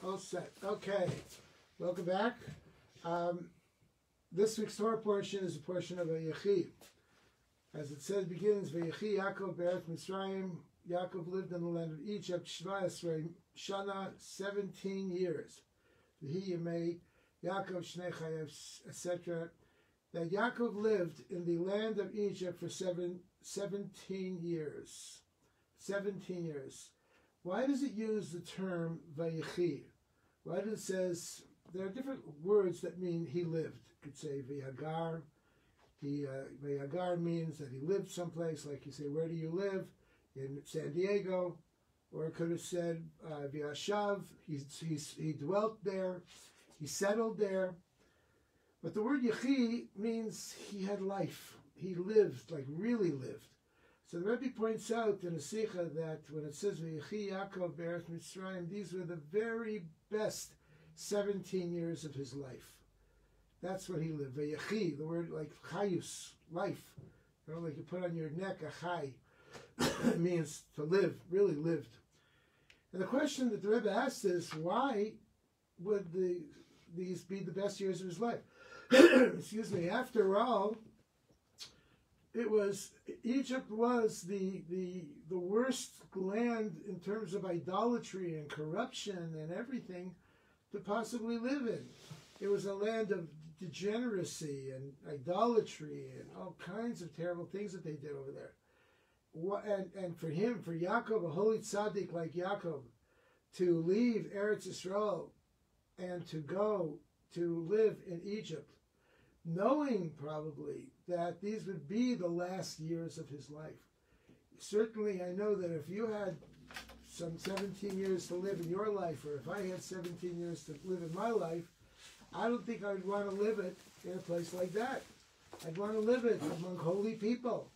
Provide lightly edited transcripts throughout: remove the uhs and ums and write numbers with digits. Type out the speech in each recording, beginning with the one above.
All set. Okay. Welcome back. This week's Torah portion is a portion of Vayechi. As it says, begins, Vayechi Yaakov be'eretz Mitzrayim. Yaakov lived in the land of Egypt, Shva Esrei Shana, 17 years. V'hi Yemei Yaakov Shnei Chayev, etc. That Yaakov lived in the land of Egypt for 17 years. 17 years. Why does it use the term Vayechi? Why does it says, there are different words that mean he lived. You could say Vayagar. Vayagar means that he lived someplace, like you say, where do you live? In San Diego. Or it could have said Vyashav, he dwelt there, he settled there. But the word Yechi means he had life. He lived, like really lived. So the Rebbe points out in a Sikha that when it says Vayechi Yaakov be'eretz Mitzrayim, these were the very best 17 years of his life. That's what he lived. Vayechi, the word like chayus, life. You know, like you put on your neck a chay. It means to live, really lived. And the question that the Rebbe asked is, why would these be the best years of his life? Excuse me. After all, Egypt was the worst land in terms of idolatry and corruption and everything to possibly live in. It was a land of degeneracy and idolatry and all kinds of terrible things that they did over there. And for him, for Yaakov, a holy tzaddik like Yaakov, to leave Eretz Yisrael and to go to live in Egypt, knowing probably that these would be the last years of his life. Certainly, I know that if you had some 17 years to live in your life, or if I had 17 years to live in my life, I don't think I would want to live it in a place like that. I'd want to live it among holy people,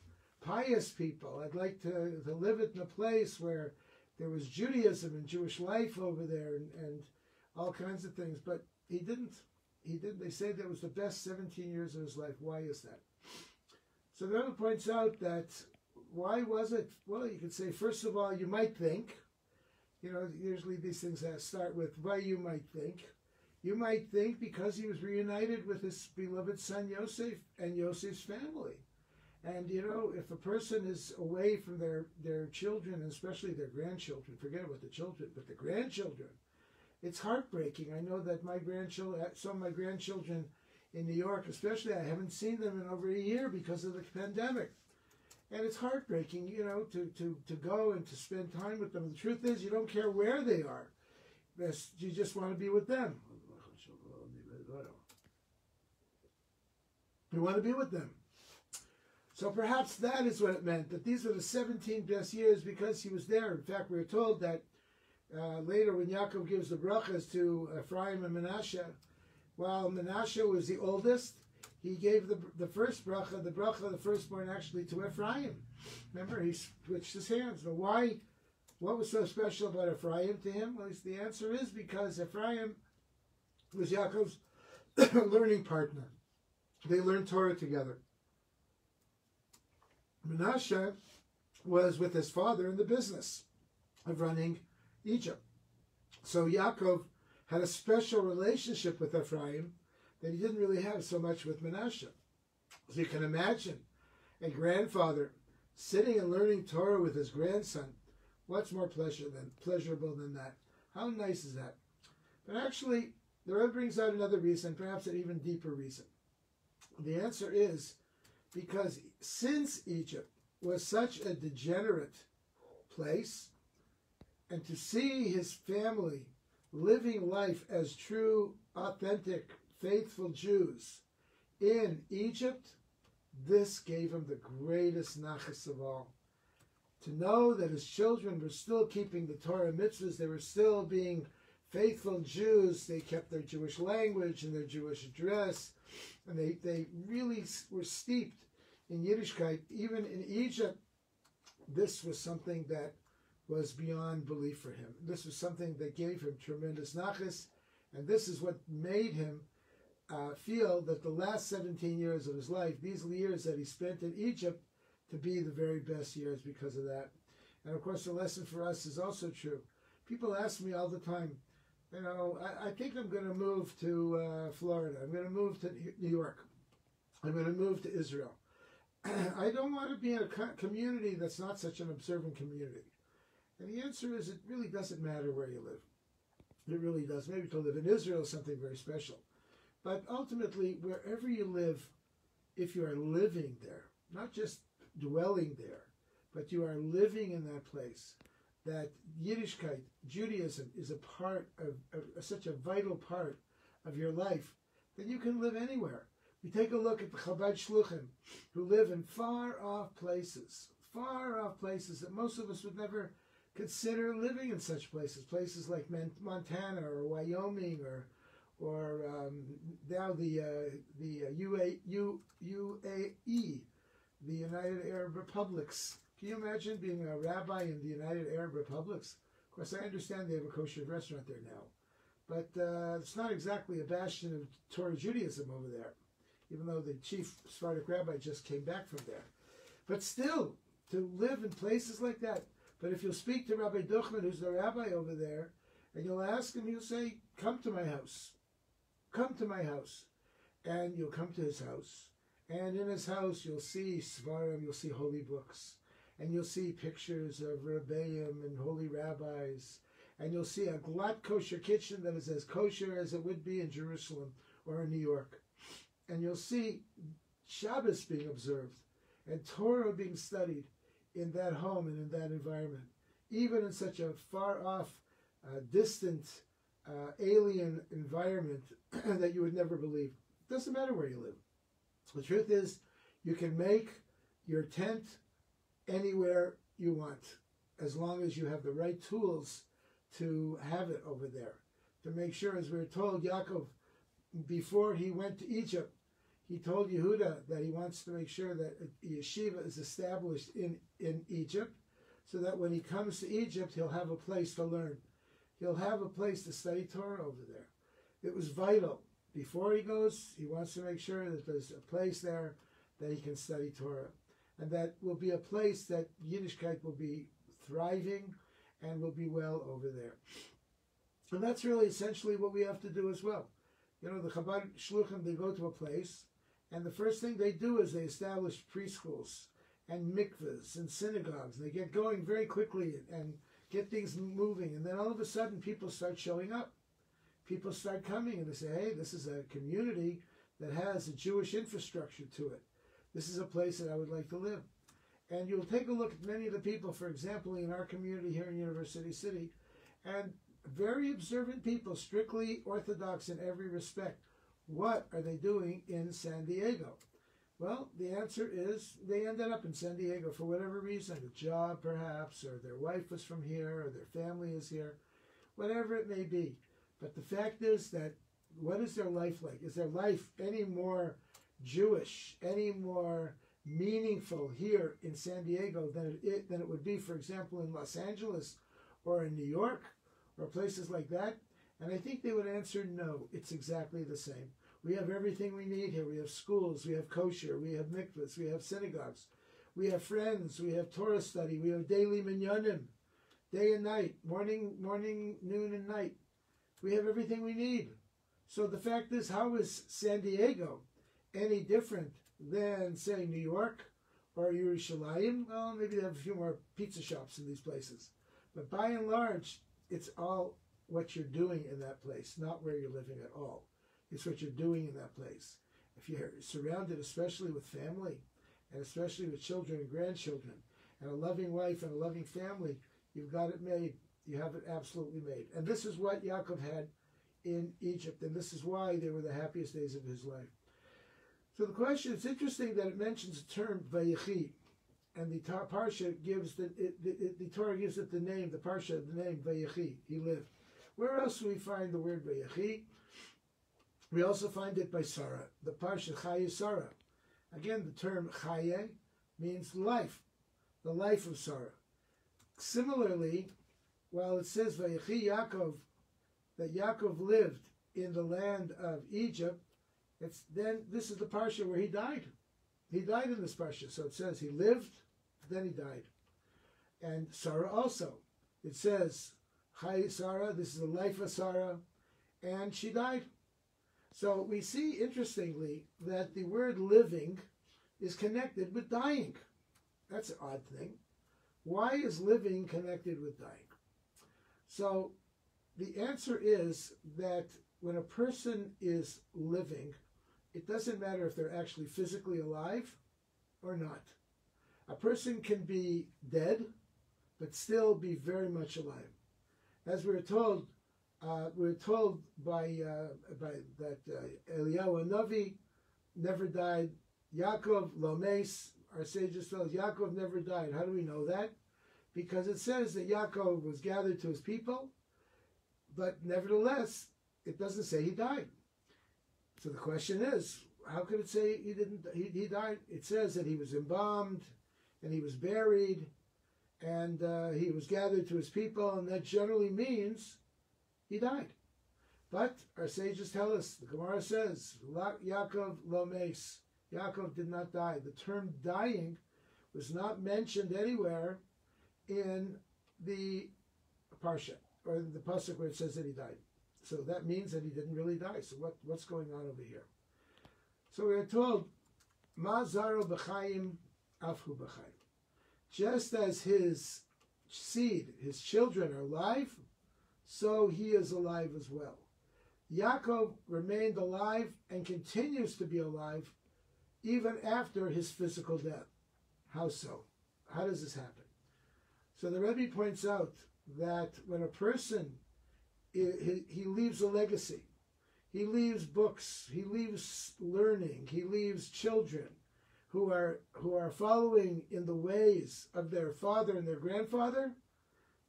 pious people. I'd like to live it in a place where there was Judaism and Jewish life over there and all kinds of things. But he didn't. He didn't. They say that was the best 17 years of his life. Why is that? So the Rebbe points out that why was it? Well, you could say, first of all, you might think, usually these things start with why you might think. You might think because he was reunited with his beloved son Yosef and Yosef's family. And, if a person is away from their children, and especially their grandchildren, forget about the children, but the grandchildren, it's heartbreaking. I know that some of my grandchildren in New York especially, I haven't seen them in over a year because of the pandemic. And it's heartbreaking, to go and to spend time with them. The truth is, you don't care where they are. You just want to be with them. You want to be with them. So perhaps that is what it meant, that these were the 17 best years because he was there. In fact, we're told that later when Yaakov gives the brachas to Ephraim and Menashe, while Menashe was the oldest, he gave the first bracha, the firstborn actually to Ephraim. Remember, he switched his hands. But why? What was so special about Ephraim to him? Well, the answer is because Ephraim was Yaakov's learning partner. They learned Torah together. Menashe was with his father in the business of running Egypt. So Yaakov had a special relationship with Ephraim that he didn't really have so much with Menashe. So you can imagine a grandfather sitting and learning Torah with his grandson. What's more pleasurable than that? How nice is that? But actually, the Rebbe brings out another reason, perhaps an even deeper reason. The answer is because since Egypt was such a degenerate place, and to see his family living life as true, authentic, faithful Jews in Egypt, this gave him the greatest nachas of all. To know that his children were still keeping the Torah mitzvahs, they were still being faithful Jews, they kept their Jewish language and their Jewish dress, and they really were steeped in Yiddishkeit. Even in Egypt, this was something that was beyond belief for him. This was something that gave him tremendous nachas, and this is what made him feel that the last 17 years of his life, these years that he spent in Egypt, to be the very best years because of that. And of course, the lesson for us is also true. People ask me all the time, You know, I think I'm going to move to Florida. I'm going to move to New York. I'm going to move to Israel. I don't want to be in a community that's not such an observant community. And the answer is, it really doesn't matter where you live. It really does. Maybe to live in Israel is something very special. But ultimately, wherever you live, if you are living there, not just dwelling there, but you are living in that place, that Yiddishkeit, Judaism, is a part of such a vital part of your life, then you can live anywhere. We take a look at the Chabad Shluchim, who live in far-off places that most of us would never consider living in such places. Places like Montana or Wyoming or now the UAE, the United Arab Republics. Can you imagine being a rabbi in the United Arab Republics? Of course, I understand they have a kosher restaurant there now, but it's not exactly a bastion of Torah Judaism over there, even though the chief Sephardic rabbi just came back from there. But still, to live in places like that. But if you'll speak to Rabbi Duchman, who's the rabbi over there, and you'll ask him, he'll say, come to my house. Come to my house. And you'll come to his house. And in his house, you'll see Svarim, you'll see holy books. And you'll see pictures of Rebbeim and holy rabbis. And you'll see a glatt kosher kitchen that is as kosher as it would be in Jerusalem or in New York. And you'll see Shabbos being observed and Torah being studied in that home and in that environment, even in such a far-off, distant, alien environment that you would never believe. It doesn't matter where you live. The truth is, you can make your tent anywhere you want, as long as you have the right tools to have it over there. To make sure, as we're told, Yaakov, before he went to Egypt, he told Yehuda that he wants to make sure that a yeshiva is established in Egypt, so that when he comes to Egypt, he'll have a place to learn. He'll have a place to study Torah over there. It was vital. Before he goes, he wants to make sure that there's a place there that he can study Torah. And that will be a place that Yiddishkeit will be thriving and will be well over there. And that's really essentially what we have to do as well. You know, the Chabad Shluchim, they go to a place, and the first thing they do is they establish preschools and mikvahs and synagogues. They get going very quickly and get things moving. And then all of a sudden, people start showing up. People start coming, and they say, hey, this is a community that has a Jewish infrastructure to it. This is a place that I would like to live. And you'll take a look at many of the people, for example, in our community here in University City, and very observant people, strictly Orthodox in every respect. What are they doing in San Diego? Well, the answer is they ended up in San Diego for whatever reason, a job perhaps, or their wife was from here, or their family is here, whatever it may be. But the fact is that, what is their life like? Is their life any more Jewish, any more meaningful here in San Diego than it would be, for example, in Los Angeles or in New York or places like that? And I think they would answer no, it's exactly the same. We have everything we need here. We have schools, we have kosher, we have mikvahs, we have synagogues, we have friends, we have Torah study, we have daily minyanim, day and night, morning, noon, and night. We have everything we need. So the fact is, how is San Diego any different than, say, New York or Yerushalayim? Well, maybe they have a few more pizza shops in these places. But by and large, it's all what you're doing in that place, not where you're living at all. It's what you're doing in that place. If you're surrounded, especially with family, and especially with children and grandchildren, and a loving wife and a loving family, you've got it made. You have it absolutely made. And this is what Yaakov had in Egypt, and this is why they were the happiest days of his life. So the question, it's interesting that it mentions the term Vayechi, and the Parsha gives the Torah gives it the name, the Parsha, the name Vayechi, he lived. Where else do we find the word Vayechi? We also find it by Sarah, the Parsha Chaye Sarah. Again, the term Chaye means life, the life of Sarah. Similarly, while it says Vayechi Yaakov, that Yaakov lived in the land of Egypt, this is the Parsha where he died. He died in this Parsha. So it says he lived, then he died. And Sarah also. It says Chai Sarah, this is the life of Sarah, and she died. So we see, interestingly, that the word living is connected with dying. That's an odd thing. Why is living connected with dying? So the answer is that when a person is living, it doesn't matter if they're actually physically alive or not. A person can be dead, but still be very much alive. As we're told by that Eliyahu Navi never died. Yaakov Lomes, our sages tell us Yaakov never died. How do we know that? Because it says that Yaakov was gathered to his people, but nevertheless, it doesn't say he died. So the question is, how could it say he died? It says that he was embalmed, and he was buried, and he was gathered to his people, and that generally means he died. But our sages tell us, the Gemara says, Yaakov Lomes, Yaakov did not die. The term dying was not mentioned anywhere in the Parsha, or in the Pasuk where it says that he died. So that means that he didn't really die. So what's going on over here? So we are told, Ma zaro b'chaim afhu b'chaim. Just as his seed, his children are alive, so he is alive as well. Yaakov remained alive and continues to be alive even after his physical death. How so? How does this happen? So the Rebbe points out that when a person, he leaves a legacy, he leaves books, he leaves learning, he leaves children who are following in the ways of their father and their grandfather,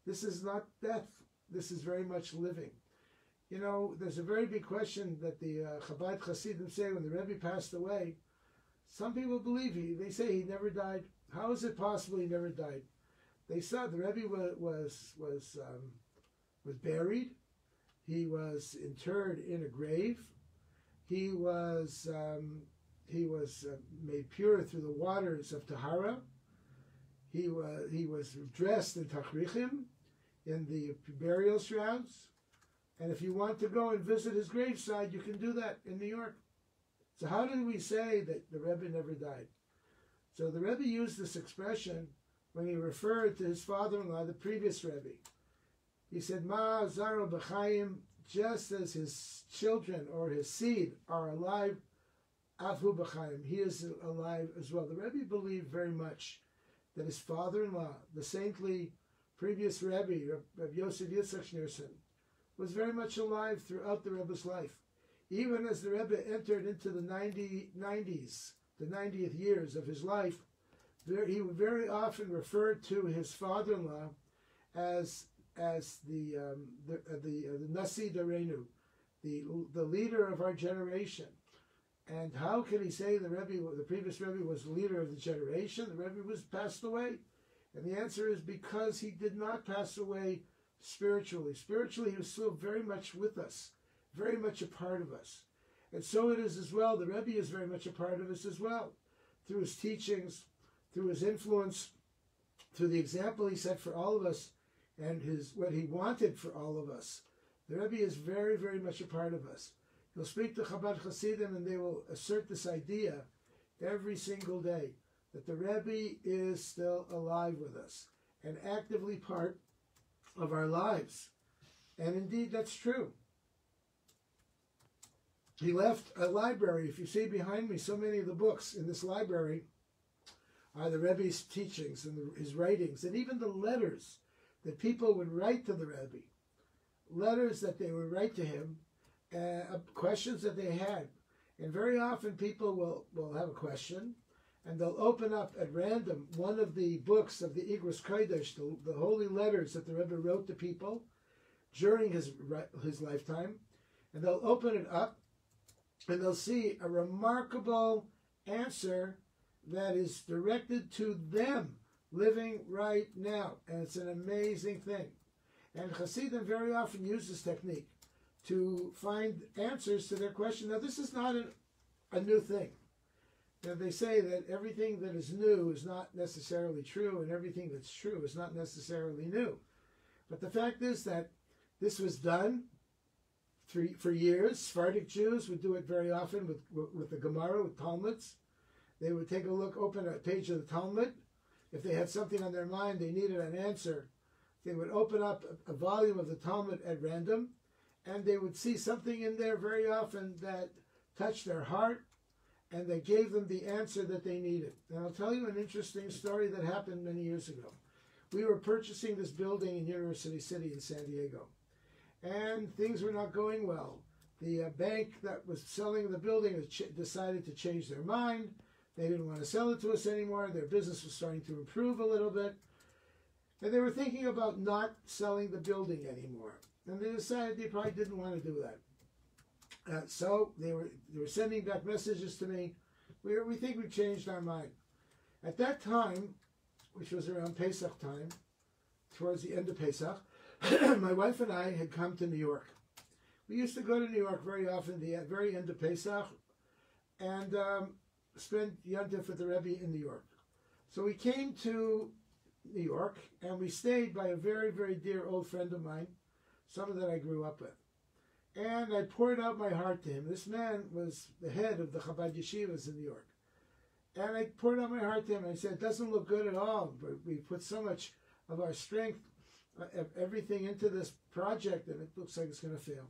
this is not death. This is very much living. You know, there's a very big question that the Chabad Hasidim say when the Rebbe passed away. Some people believe they say he never died. How is it possible he never died? They said the Rebbe was buried. He was interred in a grave. He was made pure through the waters of Tahara. He was dressed in tachrichim, in the burial shrouds. And if you want to go and visit his graveside, you can do that in New York. So how do we say that the Rebbe never died? So the Rebbe used this expression when he referred to his father-in-law, the previous Rebbe. He said, Ma zaro b'chaim, just as his children or his seed are alive, Afu b'chaim, he is alive as well. The Rebbe believed very much that his father-in-law, the saintly previous Rebbe, Rabbi Yosef Yitzchak Schneerson, was very much alive throughout the Rebbe's life. Even as the Rebbe entered into the 90s, the 90th years of his life, he would very often refer to his father-in-law as the Nasi Darenu, the leader of our generation. And how can he say the previous Rebbe was the leader of the generation? The Rebbe was passed away. And the answer is because he did not pass away spiritually. Spiritually, he was still very much with us, very much a part of us. And so it is as well. The Rebbe is very much a part of us as well, through his teachings, through his influence, through the example he set for all of us, and what he wanted for all of us. The Rebbe is very, very much a part of us. He'll speak to Chabad Hasidim, and they will assert this idea every single day, that the Rebbe is still alive with us and actively part of our lives. And indeed, that's true. He left a library. If you see behind me, so many of the books in this library are the Rebbe's teachings and his writings, and even the letters that people would write to the Rebbe, letters that they would write to him, questions that they had. And very often people will have a question, and they'll open up at random one of the books of the Igros Kodesh, the holy letters that the Rebbe wrote to people during his lifetime, and they'll open it up, and they'll see a remarkable answer that is directed to them, living right now. And it's an amazing thing. And Hasidim very often use this technique to find answers to their question. Now, this is not a new thing. Now, they say that everything that is new is not necessarily true, and everything that's true is not necessarily new. But the fact is that This was done for years. Sephardic Jews would do it very often with the Gemara, with Talmuds. They would take a look, open a page of the Talmud. If they had something on their mind, they needed an answer, they would open up a volume of the Talmud at random, and they would see something in there very often that touched their heart, and that gave them the answer that they needed. And I'll tell you an interesting story that happened many years ago. We were purchasing this building in University City in San Diego, and things were not going well. The bank that was selling the building decided to change their mind. They didn't want to sell it to us anymore. Their business was starting to improve a little bit. And they were thinking about not selling the building anymore. And they decided they probably didn't want to do that. So they were sending back messages to me. We think we've changed our mind. At that time, which was around Pesach time, towards the end of Pesach, my wife and I had come to New York. We used to go to New York very often, the very end of Pesach, and spend Yontif with the Rebbe in New York. So we came to New York, and we stayed by a very, very dear old friend of mine, someone that I grew up with. And I poured out my heart to him. This man was the head of the Chabad yeshivas in New York. And I poured out my heart to him, and I said, it doesn't look good at all, but we put so much of our strength, everything into this project, and it looks like it's going to fail.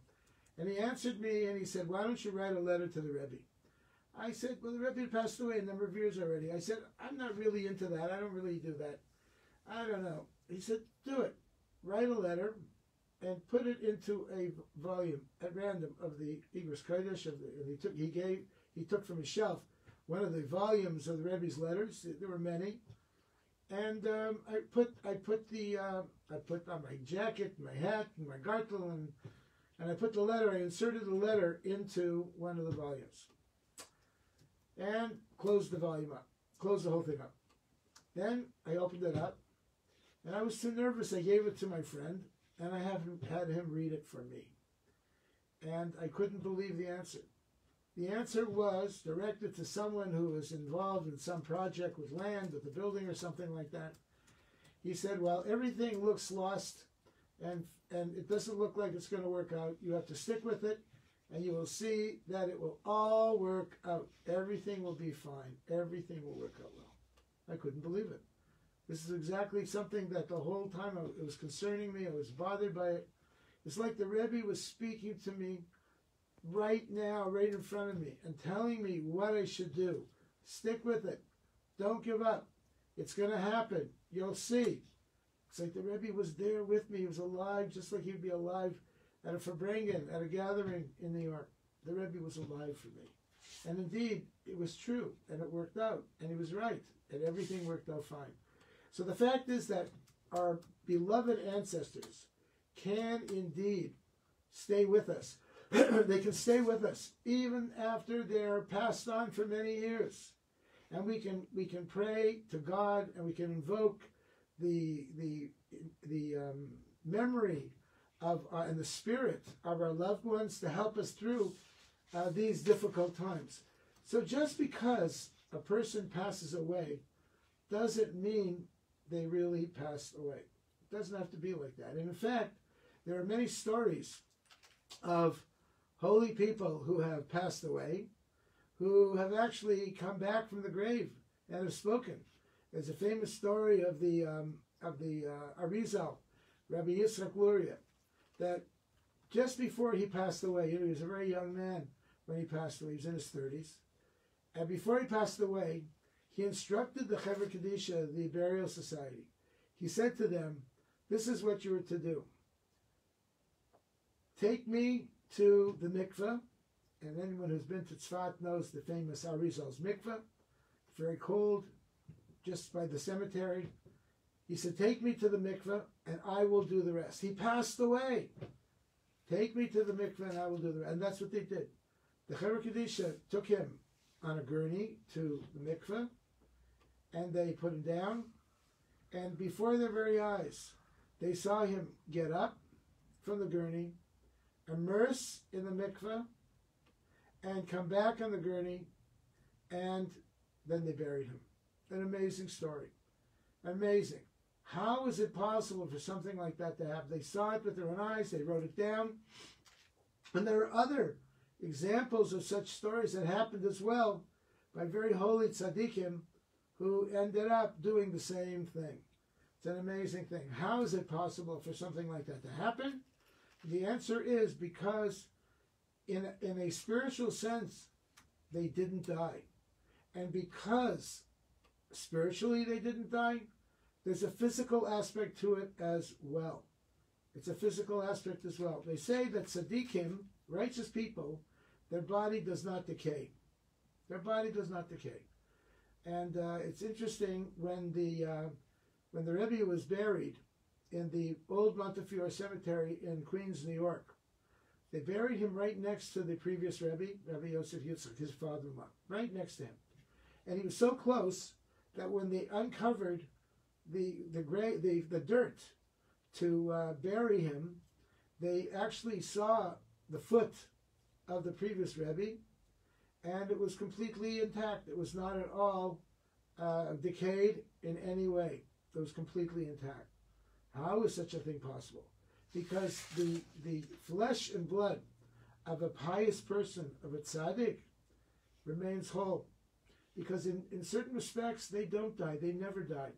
And he answered me, and he said, why don't you write a letter to the Rebbe? I said, well, the Rebbe passed away a number of years already. I said, I'm not really into that. I don't really do that. I don't know. He said, do it. Write a letter and put it into a volume at random of the Igros Kodesh. He took from his shelf one of the volumes of the Rebbe's letters. There were many. And I put on my jacket, my hat, and my gartel, and I put the letter, I inserted the letter into one of the volumes. And closed the volume up, closed the whole thing up. Then I opened it up, and I was too nervous. I gave it to my friend, and I had him read it for me. And I couldn't believe the answer. The answer was directed to someone who was involved in some project with land, with a building or something like that. He said, well, everything looks lost, and it doesn't look like it's going to work out. You have to stick with it, and you will see that it will all work out. Everything will be fine. Everything will work out well. I couldn't believe it. This is exactly something that the whole time it was concerning me. I was bothered by it. It's like the Rebbe was speaking to me right now, right in front of me, and telling me what I should do. Stick with it. Don't give up. It's going to happen. You'll see. It's like the Rebbe was there with me. He was alive, just like he'd be alive at a Farbrengen, at a gathering in New York. The Rebbe was alive for me. And indeed, it was true, and it worked out, and he was right, and everything worked out fine. So the fact is that our beloved ancestors can indeed stay with us. They can stay with us even after they're passed on for many years. And we can pray to God, and we can invoke the memory of and the spirit of our loved ones to help us through these difficult times. So just because a person passes away doesn't mean they really passed away. It doesn't have to be like that. And in fact, there are many stories of holy people who have passed away, who have actually come back from the grave and have spoken. There's a famous story of the Arizal, Rabbi Yitzchak Luria, that just before he passed away, he was a very young man when he passed away. He was in his 30s. And before he passed away, he instructed the Chevra Kadisha, the burial society. He said to them, this is what you are to do. Take me to the mikveh, and anyone who's been to Tzfat knows the famous Arizal's mikveh, very cold, just by the cemetery. He said, take me to the mikveh, and I will do the rest. He passed away. Take me to the mikveh, and I will do the rest. And that's what they did. The Chevra Kadisha took him on a gurney to the mikveh, and they put him down, and before their very eyes, they saw him get up from the gurney, immerse in the mikveh, and come back on the gurney, and then they buried him. An amazing story. Amazing. How is it possible for something like that to happen? They saw it with their own eyes, they wrote it down. And there are other examples of such stories that happened as well by very holy tzaddikim who ended up doing the same thing. It's an amazing thing. How is it possible for something like that to happen? The answer is because in a spiritual sense, they didn't die. And because spiritually they didn't die, there's a physical aspect to it as well. It's a physical aspect as well. They say that tzaddikim, righteous people, their body does not decay. Their body does not decay. And it's interesting when the Rebbe was buried in the old Montefiore Cemetery in Queens, New York, they buried him right next to the previous Rebbe, Rabbi Yosef Yitzchak, his father-in-law, right next to him. And he was so close that when they uncovered the dirt to bury him, they actually saw the foot of the previous Rebbe, and it was completely intact. It was not at all decayed in any way. It was completely intact. How is such a thing possible? Because the flesh and blood of a pious person, of a tzaddik, remains whole. Because in certain respects, they don't die. They never died.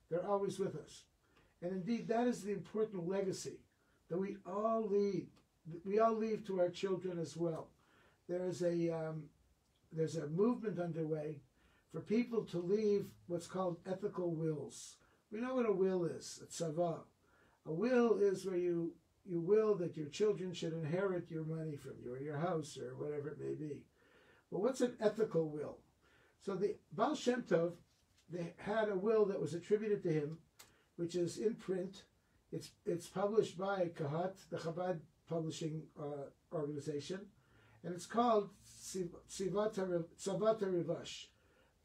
They're always with us. And indeed, that is the important legacy that we all leave. We all leave to our children as well. There's a movement underway for people to leave what's called ethical wills. We know what a will is, a tzava. A will is where you will that your children should inherit your money from you, or your house, or whatever it may be. But what's an ethical will? So the Baal Shem Tov, they had a will that was attributed to him, which is in print. It's published by Kahat, the Chabad publishing organization, and it's called Tzavata Rivash,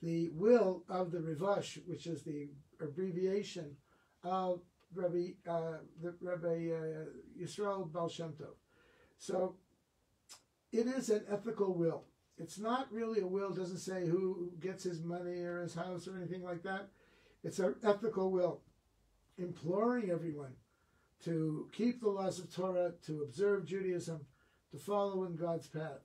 the will of the Rivash, which is the abbreviation of Rabbi Yisrael Baal Shem Tov. So it is an ethical will. It's not really a will. It doesn't say who gets his money or his house or anything like that. It's an ethical will, imploring everyone to keep the laws of Torah, to observe Judaism, to follow in God's path.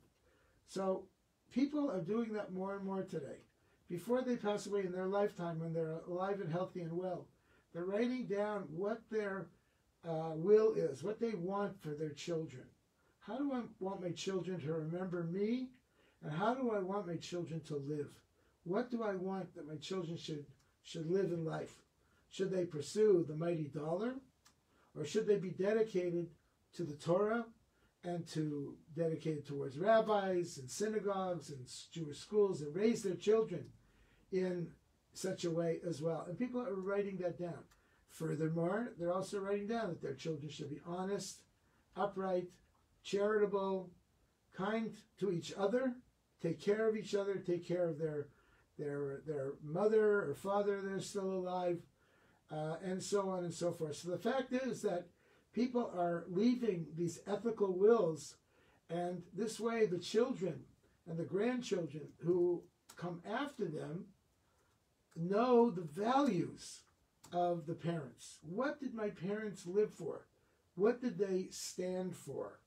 So people are doing that more and more today. Before they pass away in their lifetime, when they're alive and healthy and well, they're writing down what their will is, what they want for their children. How do I want my children to remember me? And how do I want my children to live? What do I want that my children should live in life? Should they pursue the mighty dollar? Or should they be dedicated to the Torah and to dedicated towards rabbis and synagogues and Jewish schools and raise their children in such a way as well? And people are writing that down. Furthermore, they're also writing down that their children should be honest, upright, charitable, kind to each other, take care of each other, take care of their mother or father that are still alive, and so on and so forth. So the fact is that people are leaving these ethical wills, and this way the children and the grandchildren who come after them know the values of the parents. What did my parents live for? What did they stand for?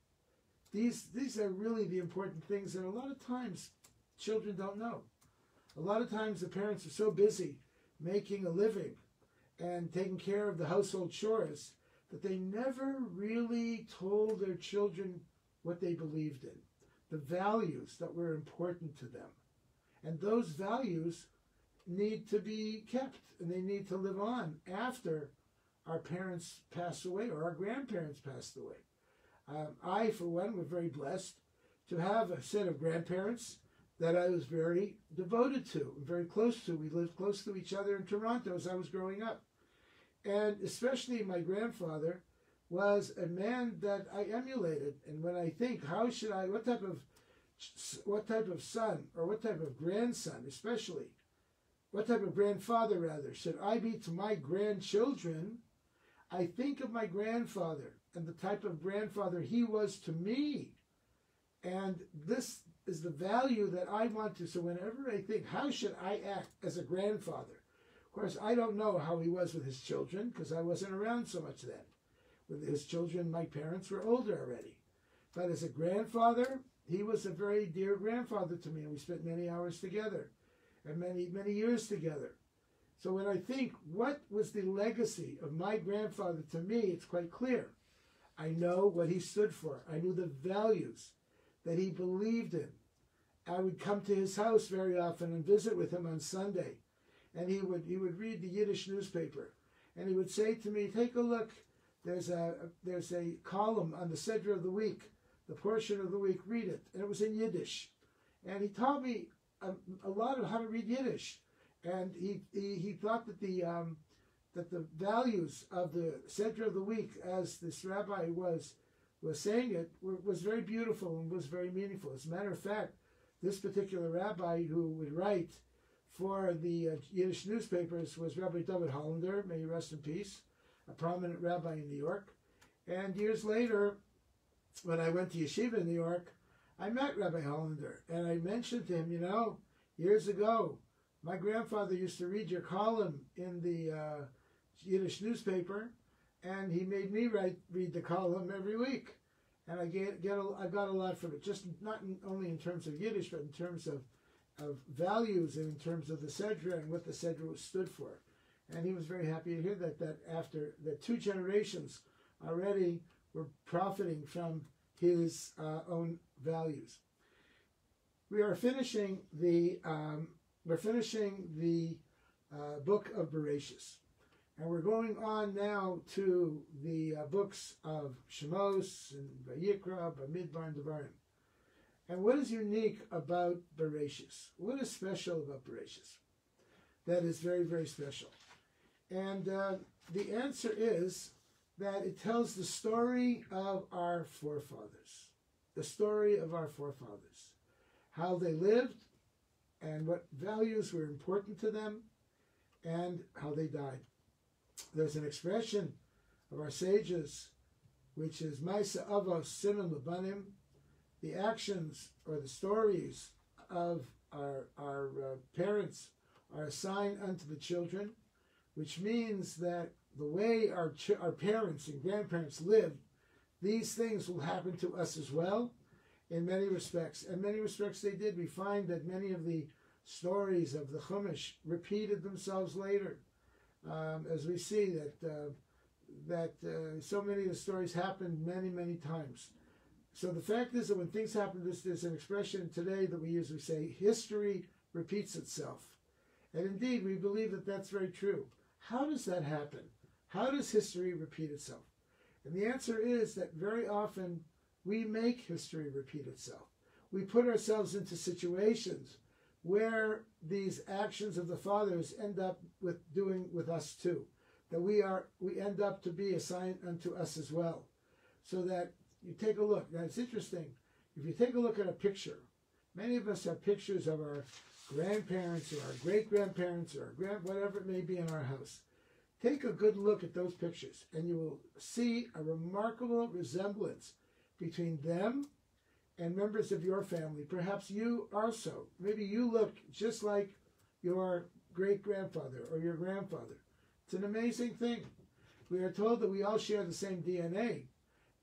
These are really the important things that a lot of times children don't know. A lot of times the parents are so busy making a living and taking care of the household chores that they never really told their children what they believed in, the values that were important to them. And those values need to be kept, and they need to live on after our parents pass away or our grandparents passed away. I, for one, was very blessed to have a set of grandparents that I was very devoted to, very close to. We lived close to each other in Toronto as I was growing up. And especially my grandfather was a man that I emulated. And when I think, what type of son or what type of grandson, especially, what type of grandfather rather, should I be to my grandchildren, I think of my grandfather and the type of grandfather he was to me. And this is the value that I want to. So whenever I think, how should I act as a grandfather? Of course, I don't know how he was with his children because I wasn't around so much then. With his children, my parents were older already. But as a grandfather, he was a very dear grandfather to me, and we spent many hours together and many, many years together. So when I think, what was the legacy of my grandfather to me, it's quite clear. I know what he stood for. I knew the values that he believed in. I would come to his house very often and visit with him on Sunday. And he would read the Yiddish newspaper. And he would say to me, take a look. There's a column on the Seder of the week, the portion of the week, read it. And it was in Yiddish. And he taught me a lot of how to read Yiddish. And he thought that the values of the Seder of the week, as this rabbi was saying it, was very beautiful and was very meaningful. As a matter of fact, this particular rabbi who would write for the Yiddish newspapers was Rabbi David Hollander, may he rest in peace, a prominent rabbi in New York. And years later, when I went to yeshiva in New York, I met Rabbi Hollander, and I mentioned to him, years ago, my grandfather used to read your column in the Yiddish newspaper, and he made me read the column every week. And I got a lot from it, just not only in terms of Yiddish, but in terms of values and in terms of the Sedra and what the Sedra stood for. And he was very happy to hear that after that 2 generations already were profiting from his own values. We are finishing the book of Bereshis. And we're going on now to the books of Shemos and Vayikra, Bamidbar, and Devarim. And what is unique about Bereshis? What is special about Bereshis? That is very, very special. And the answer is that it tells the story of our forefathers. The story of our forefathers. How they lived and what values were important to them and how they died. There's an expression of our sages, which is Maisa Avos Siman Labanim, the actions or the stories of our parents are a sign unto the children, which means that the way our parents and grandparents lived, these things will happen to us as well in many respects. In many respects they did. We find that many of the stories of the Chumash repeated themselves later. As we see that so many of the stories happened many, many times. So the fact is that when things happen, there's an expression today that we use. We say, history repeats itself. And indeed, we believe that that's very true. How does that happen? How does history repeat itself? And the answer is that very often we make history repeat itself. We put ourselves into situations where these actions of the fathers end up doing with us too. That we end up to be a sign unto us as well. So that you take a look. Now it's interesting. If you take a look at a picture, many of us have pictures of our grandparents or our great-grandparents or whatever it may be in our house. Take a good look at those pictures and you will see a remarkable resemblance between them and members of your family. Perhaps you also. Maybe you look just like your great-grandfather or your grandfather. It's an amazing thing. We are told that we all share the same DNA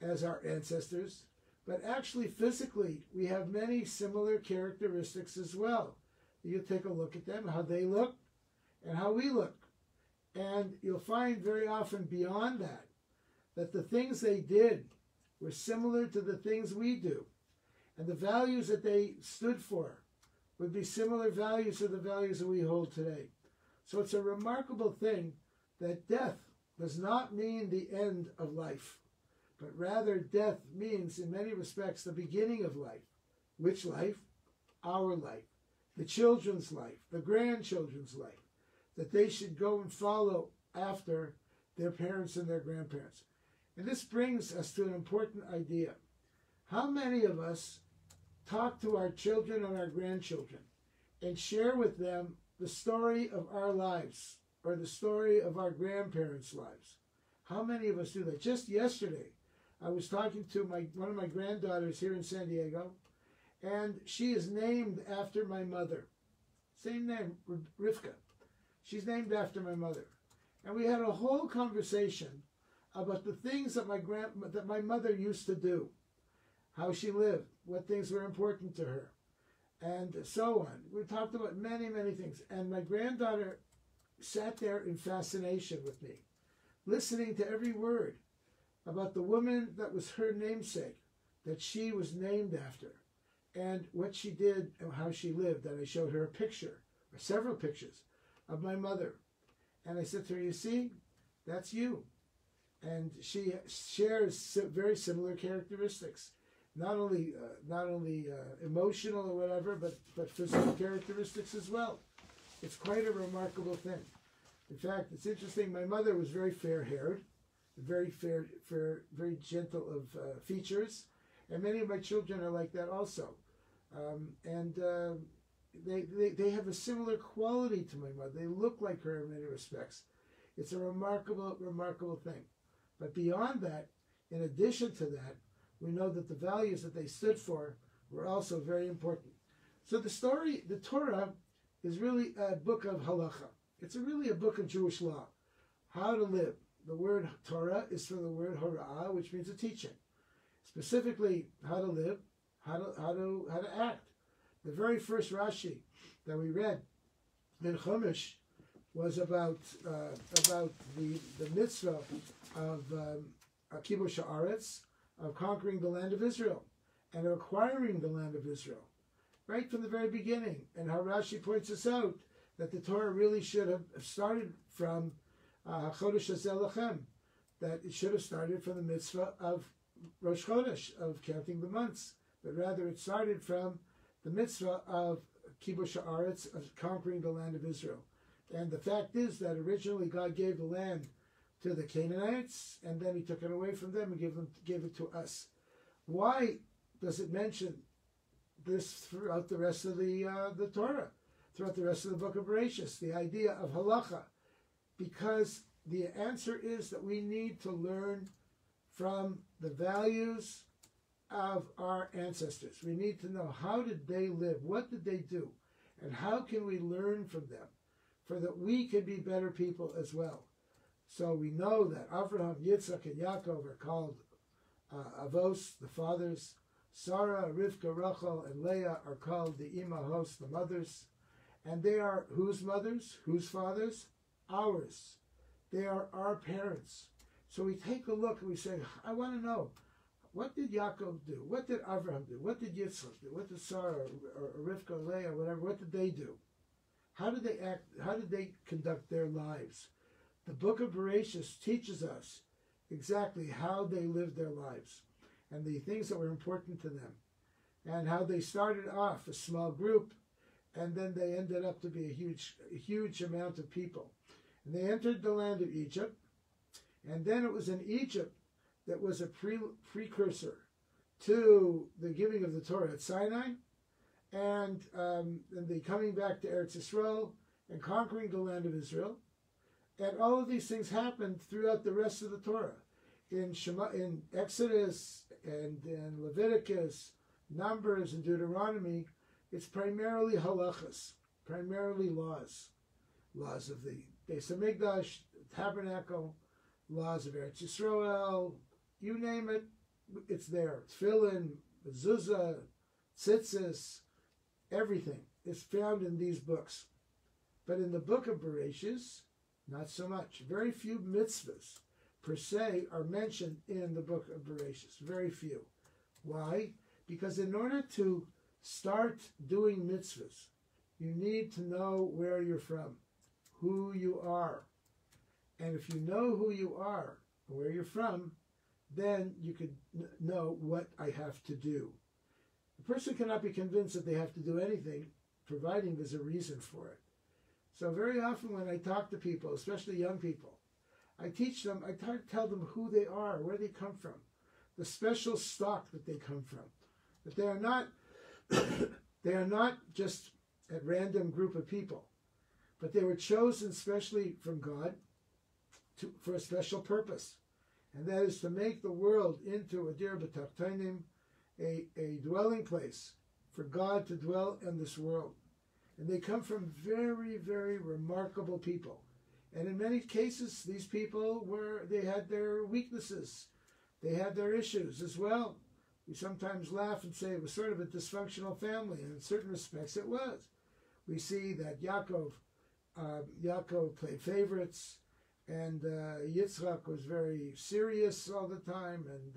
as our ancestors, but actually physically we have many similar characteristics as well. You take a look at them, how they look and how we look. And you'll find very often beyond that the things they did were similar to the things we do. And the values that they stood for would be similar values to the values that we hold today. So it's a remarkable thing that death does not mean the end of life, but rather death means, in many respects, the beginning of life. Which life? Our life. The children's life, the grandchildren's life, that they should go and follow after their parents and their grandparents. And this brings us to an important idea. How many of us talk to our children and our grandchildren and share with them the story of our lives or the story of our grandparents' lives? How many of us do that? Just yesterday, I was talking to one of my granddaughters here in San Diego, and she is named after my mother. Same name, Rivka. She's named after my mother. And we had a whole conversation about the things that my mother used to do, how she lived, what things were important to her, and so on. We talked about many, many things. And my granddaughter sat there in fascination with me, listening to every word about the woman that was her namesake, that she was named after, and what she did and how she lived. And I showed her a picture, or several pictures, of my mother. And I said to her, you see, that's you. And she shares very similar characteristics, not only emotional or whatever, but physical characteristics as well. It's quite a remarkable thing. In fact, it's interesting. My mother was very fair-haired, very very gentle of features, and many of my children are like that also. They have a similar quality to my mother. They look like her in many respects. It's a remarkable thing. But beyond that, in addition to that, we know that the values that they stood for were also very important. So the Torah is really a book of halacha. It's really a book of Jewish law, how to live. The word Torah is from the word hora'ah, which means a teaching. Specifically, how to live, how to act. The very first Rashi that we read in Chumash was about the mitzvah of kibush haaretz, of conquering the land of Israel and acquiring the land of Israel, right from the very beginning. And how Rashi points us out that the Torah really should have started from Chodesh Hazeh Lachem, that it should have started from the mitzvah of Rosh Chodesh, of counting the months, but rather it started from the mitzvah of kibush haaretz, of conquering the land of Israel. And the fact is that originally God gave the land to the Canaanites, and then he took it away from them and gave it to us. Why does it mention this throughout the rest of the Torah, throughout the rest of the book of Bereshis, the idea of halacha? Because the answer is that we need to learn from the values of our ancestors. We need to know, how did they live? What did they do? And how can we learn from them, for that we can be better people as well? So we know that Avraham, Yitzchak, and Yaakov are called Avos, the fathers. Sarah, Rivka, Rachel, and Leah are called the Imahos, the mothers. And they are whose mothers? Whose fathers? Ours. They are our parents. So we take a look and we say, I want to know, what did Yaakov do? What did Avraham do? What did Yitzchak do? What did Sarah or Rivka, Leah, whatever, what did they do? How did they act? How did they conduct their lives? The book of Bereshis teaches us exactly how they lived their lives and the things that were important to them, and how they started off a small group, and then they ended up to be a huge amount of people. And they entered the land of Egypt, and then it was in Egypt that was a precursor to the giving of the Torah at Sinai, and the coming back to Eretz Yisrael and conquering the land of Israel. And all of these things happened throughout the rest of the Torah. In Exodus and in Leviticus, Numbers, and Deuteronomy, it's primarily halachas, primarily laws. Laws of the Beis HaMikdash, tabernacle, laws of Eretz Yisrael, you name it, it's there. Tefillin, mezuzah, tzitzis, everything is found in these books. But in the book of Bereshis, not so much. Very few mitzvahs per se are mentioned in the book of Bereshis. Very few. Why? Because in order to start doing mitzvahs, you need to know where you're from, who you are. And if you know who you are, where you're from, then you could know what I have to do. A person cannot be convinced that they have to do anything, providing there's a reason for it. So very often when I talk to people, especially young people, I teach them, I tell them who they are, where they come from, the special stock that they come from, that they are not, they are not just a random group of people, but they were chosen specially from God for a special purpose, and that is to make the world into a dir b'tachtonim, a dwelling place for God to dwell in this world. And they come from very, very remarkable people. And in many cases, these people they had their weaknesses. They had their issues as well. We sometimes laugh and say it was sort of a dysfunctional family, and in certain respects it was. We see that Yaakov played favorites, and Yitzchak was very serious all the time, and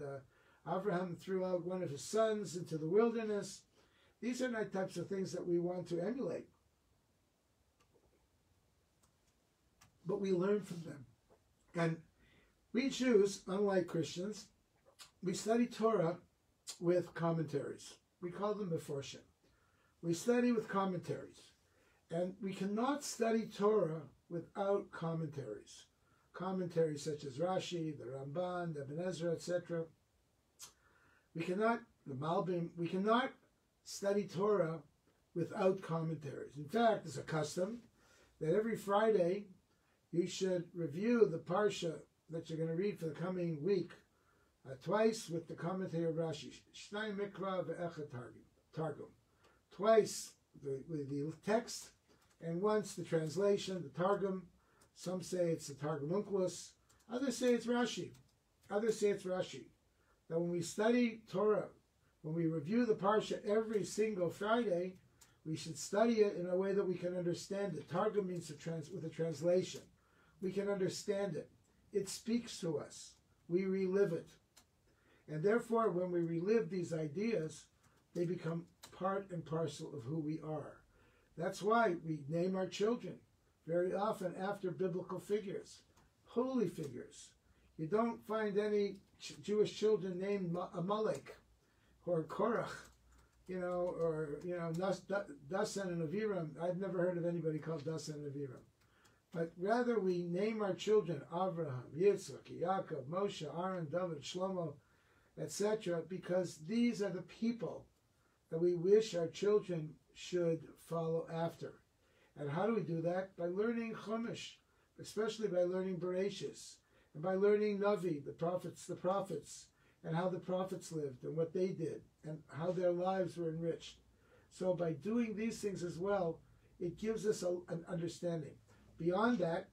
Abraham threw out one of his sons into the wilderness. These are not types of things that we want to emulate. But we learn from them. And we Jews, unlike Christians, we study Torah with commentaries. We call them meforshim. We study with commentaries. And we cannot study Torah without commentaries. Commentaries such as Rashi, the Ramban, the Ibn Ezra, etc. We cannot, the Malbim, we cannot study Torah without commentaries. In fact, it's a custom that every Friday you should review the Parsha that you're going to read for the coming week twice with the commentary of Rashi. Shnai Mikra ve'echad Targum. Twice the text, and once the translation, the Targum. Some say it's the Targum Onkelos. Others say it's Rashi. That when we study Torah, when we review the Parsha every single Friday, we should study it in a way that we can understand it. Targum means with a translation. We can understand it. It speaks to us. We relive it. And therefore, when we relive these ideas, they become part and parcel of who we are. That's why we name our children very often after biblical figures, holy figures. You don't find any Jewish children named Amalek or Korach, or Dasan and Aviram. I've never heard of anybody called Dasan and Aviram. But rather we name our children Abraham, Yitzchak, Yaakov, Moshe, Aaron, David, Shlomo, etc., because these are the people that we wish our children should follow after. And how do we do that? By learning Chumash, especially by learning Bereshis, and by learning Navi, the prophets, and how the prophets lived, and what they did, and how their lives were enriched. So by doing these things as well, it gives us an understanding. Beyond that,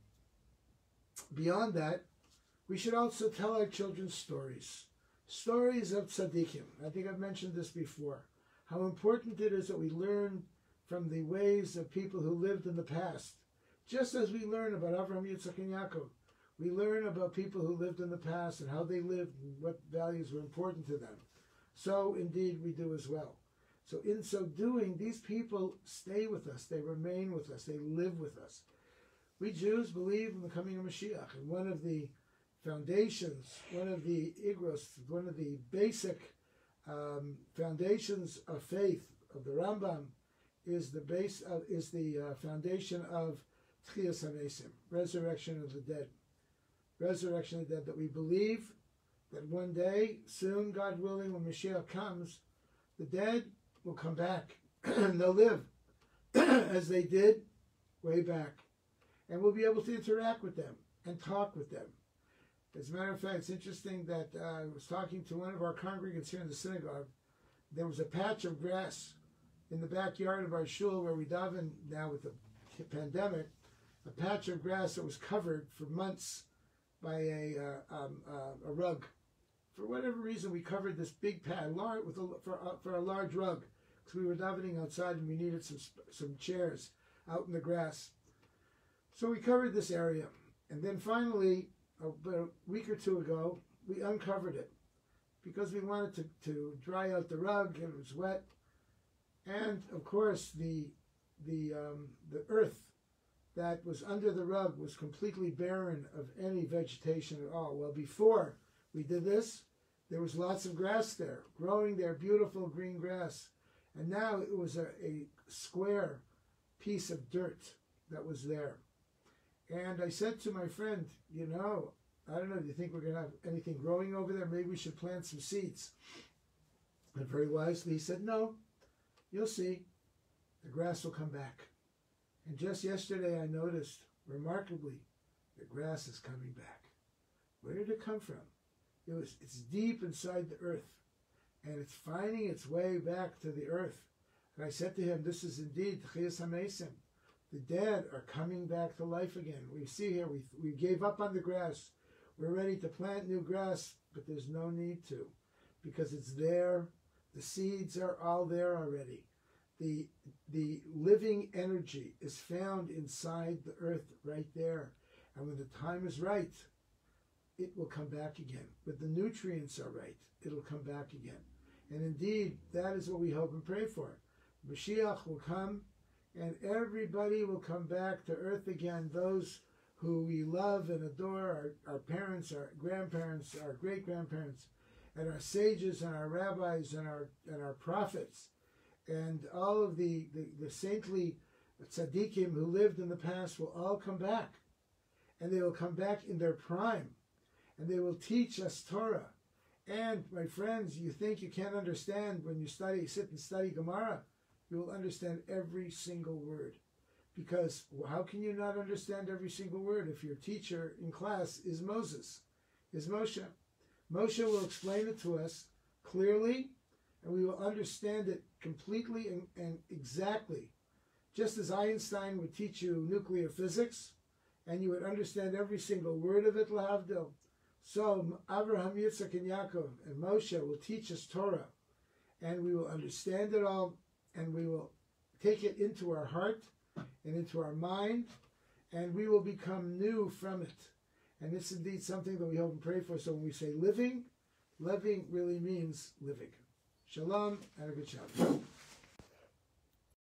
we should also tell our children stories of tzaddikim. I think I've mentioned this before, how important it is that we learn from the ways of people who lived in the past. Just as we learn about Avraham, Yitzchak, and Yaakov, we learn about people who lived in the past and how they lived and what values were important to them. So indeed we do as well. So in so doing, these people stay with us, they remain with us, they live with us. We Jews believe in the coming of Mashiach, and one of the foundations, one of the igros, one of the basic foundations of faith of the Rambam is the foundation of Tchias HaMesim, resurrection of the dead. Resurrection of the dead, that we believe that one day, soon, God willing, when Mashiach comes, the dead will come back and they'll live as they did way back. And we'll be able to interact with them and talk with them. As a matter of fact, it's interesting that I was talking to one of our congregants here in the synagogue. There was a patch of grass in the backyard of our shul where we daven now with the pandemic, a patch of grass that was covered for months by a rug. For whatever reason, we covered this big pad for a large rug because we were davening outside and we needed some chairs out in the grass. So we covered this area, and then finally, about a week or two ago, we uncovered it because we wanted to dry out the rug, and it was wet. And of course, the earth that was under the rug was completely barren of any vegetation at all. Well, before we did this, there was lots of grass there, growing there, beautiful green grass. And now it was a square piece of dirt that was there. And I said to my friend, I don't know, do you think we're going to have anything growing over there? Maybe we should plant some seeds. And very wisely he said, no, you'll see, the grass will come back. And just yesterday I noticed, remarkably, the grass is coming back. Where did it come from? It's deep inside the earth, and it's finding its way back to the earth. And I said to him, this is indeed Tchiyas HaMesim. The dead are coming back to life again. We see here, we gave up on the grass. We're ready to plant new grass, but there's no need to, because it's there. The seeds are all there already. The living energy is found inside the earth right there. And when the time is right, it will come back again. When the nutrients are right, it'll come back again. And indeed, that is what we hope and pray for. Mashiach will come, and everybody will come back to earth again. Those who we love and adore, our parents, our grandparents, our great-grandparents, and our sages and our rabbis and our prophets, and all of the saintly tzaddikim who lived in the past will all come back. And they will come back in their prime. And they will teach us Torah. And, my friends, you think you can't understand when you sit and study Gemara, you will understand every single word. Because how can you not understand every single word if your teacher in class is Moses, is Moshe? Moshe will explain it to us clearly, and we will understand it completely and exactly. Just as Einstein would teach you nuclear physics, and you would understand every single word of it, lahavdil. So Abraham, Yitzchak, and Yaakov and Moshe will teach us Torah, and we will understand it all, and we will take it into our heart and into our mind, and we will become new from it. And it's indeed something that we hope and pray for. So when we say living really means living. Shalom and a good Shabbat.